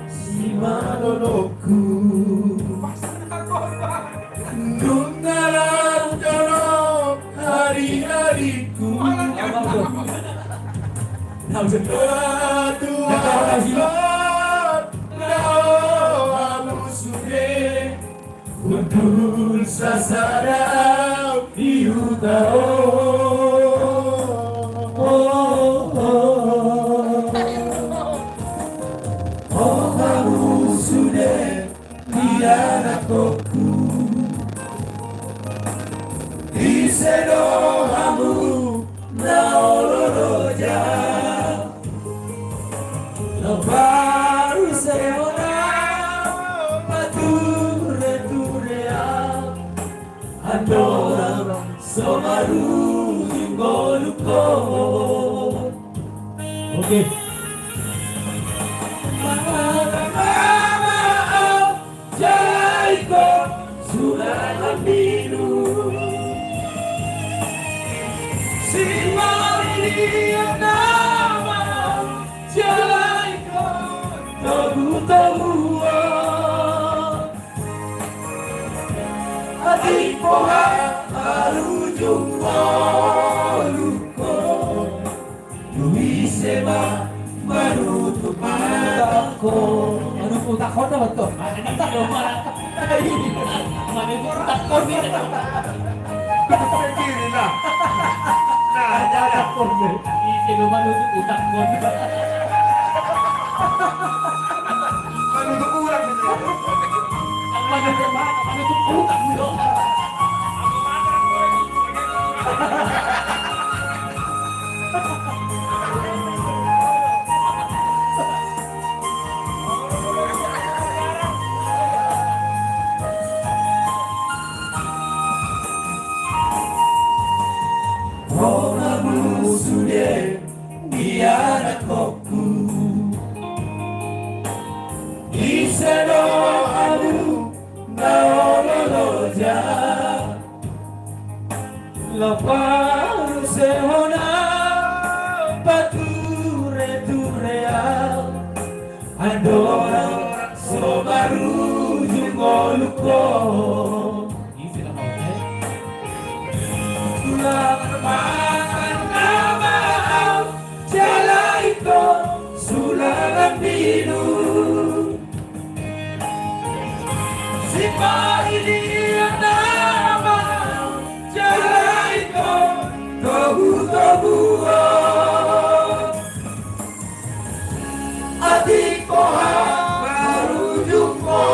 si manonokku. Nung naramdaman hari-hariku. Tuhan Kau sudah Kudul sasarau iutao. Oh kamu sudah dianakku Isedohamu naoloroja baru seorang pature-turea andora somaru goluko. Oke. Maaf jaiko sudah biru si Maria tahu-tahu hati pohon arujung luko Dui sema manutup mataku. Manutup takon apa tuh? Tak dong malah. Manutup takon ini. Begini nah. Nah, jangan takon deh. Ini manutup takon. Manutup ulang gitu. Manutup apa? Manutup utang dong. Sudah dianakku Isedohamu naololoja Lapar sehona pature-turea andora somaru jungoluko. Sulangan biru si Maria nama jalaiko tobu-tobu adik pohon baru jumpa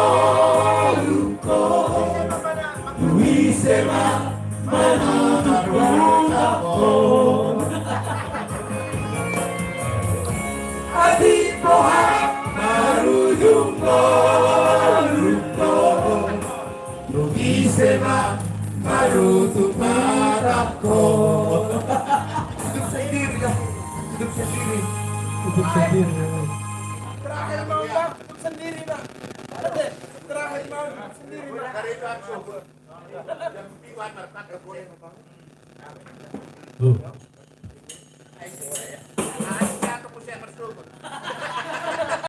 luko Dui sema manutup takon adik pohon baru jumpa luko Dui sema manutup takon. Hidup sendiri ya, hidup sendiri. Hidup sendiri. Terakhir mau Pak, hidup sendiri Pak. Terakhir mau hidup sendiri Pak. Dari itu aku. Yang piwan tak boleh Pak. Ayo. Ayo aku pusing bersyukur.